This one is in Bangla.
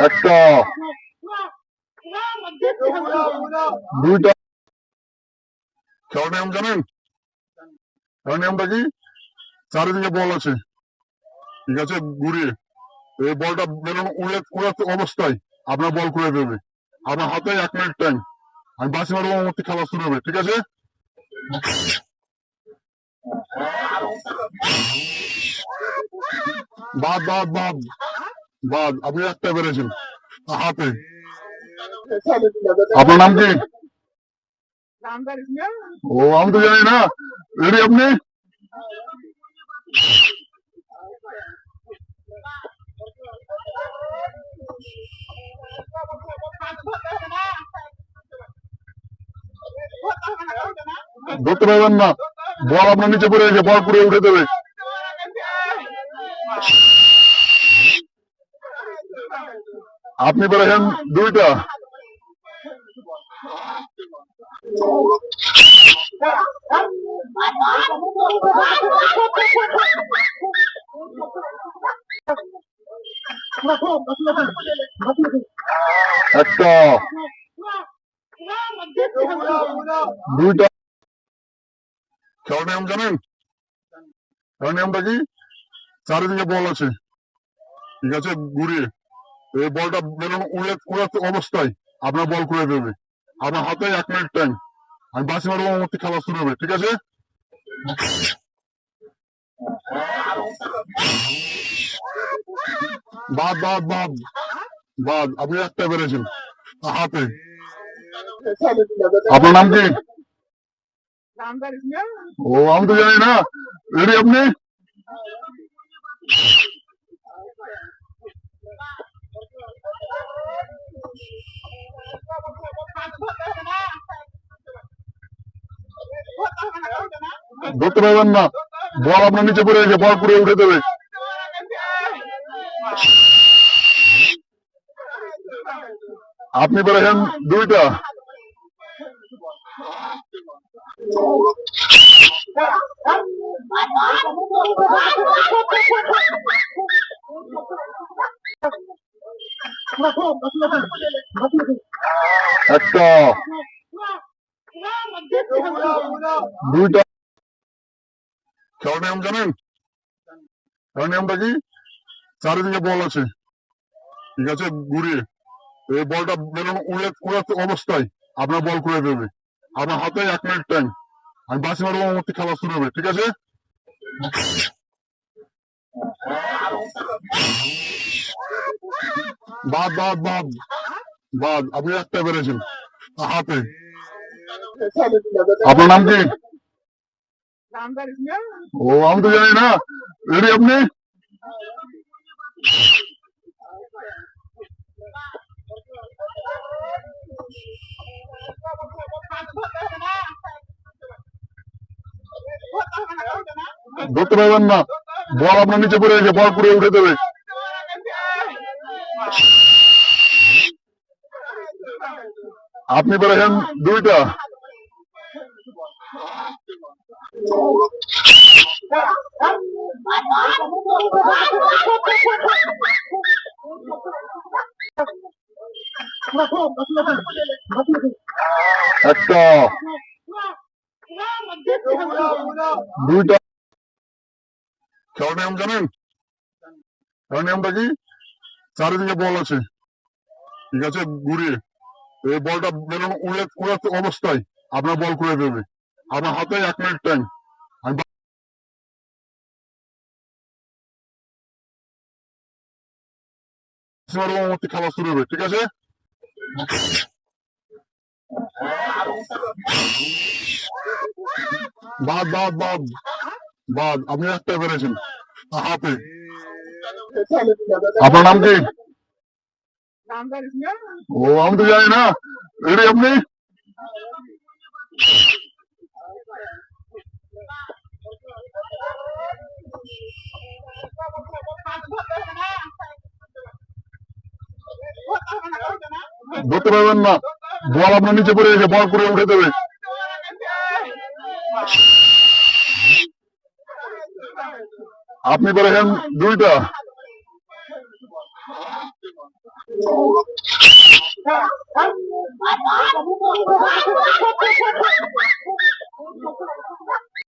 একটা, দুইটা। খেলার নিয়ম জানেন? খেলার নিয়মটা কি? চারিদিকে বল আছে, ঠিক আছে, ঘুরিয়ে এই বলটা বেরোনো উড়াতে অবস্থায় আপনার বল করে দেবে। আপনার হাতে 1 মিনিট টাইম। আমি বাসি মারবো, আমার খেলা শুরু হবে, ঠিক আছে? বাদ বাদ বাদ বাদ, আপনি একটা বেড়েছেন হাতে। আপনার নাম কি? ও, আমি তো জানি না। রেডি আপনি? ধরতে পারবেন না, বল আপনার নিচে পড়ে গেছে, বল পুরে উঠে দেবে। আপনি পেরেছেন 2টা। একটা, দুইটা। খেলার নিয়ম জানেন? খেলার নিয়মটা কি? চারিদিকে বল আছে, ঠিক আছে, ঘুরিয়ে এই বলটা বেরোনো উড়াতে অবস্থায় আপনার বল করে দেবে। আপনার হাতে 1 মিনিট টাইম। আমি বাসি মারবো, আমার খেলা শুরু হবে, ঠিক আছে? বাদ বাদ বাদ বাদ, আপনি একটা বেড়েছেন হাতে। আপনার নাম কি? ও, আমি তো জানি না। রেডি আপনি? ধরতে পারবেন না, বল আপনার নিচে পড়ে গেছে, বল পুরে উঠে দেবে। আপনি পেরেছেন 2টা। একটা, দুইটা। খেলার নিয়ম জানেন? খেলার নিয়মটা কি? চারিদিকে বল আছে, ঠিক আছে, ঘুরিয়ে এই বলটা বেরোনো উড়াতে অবস্থায় আপনার বল করে দেবে। আপনার হাতে 1 মিনিট টাইম। আমি বাসি মারবো, আমার খেলা শুরু হবে, ঠিক আছে? বাদ বাদ বাদ বাদ, আপনি একটা বেড়েছেন হাতে। আপনার নাম কি? ও, আমি তো জানি না। রেডি আপনি? ধরতে পারবেন না, বল আপনার নিচে পড়ে গেছে, বল পুরে উঠে দেবে। আপনি পেরেছেন 2টা। একটা, দুইটা। খেলার নিয়ম জানেন? খেলার নিয়মটা কি? চারিদিকে বল আছে, ঠিক আছে, ঘুরিয়ে এই বলটা বেরোনো উড়াতে অবস্থায় আপনার বল করে দেবে। আপনার হাতে 1 মিনিট টাইম। আমি বাসি মারবো, আমার খেলা শুরু হবে, ঠিক আছে? বাদ বাদ বাদ বাদ, আপনি একটা বেড়েছেন হাতে। আপনার নাম কি? ও, আমি তো জানি না। রেডি আপনি? ধরতে পারবেন না, বল আপনার নিচে পড়ে গেছে, বল পুরে উঠে দেবে। আপনি পেরেছেন 2টা।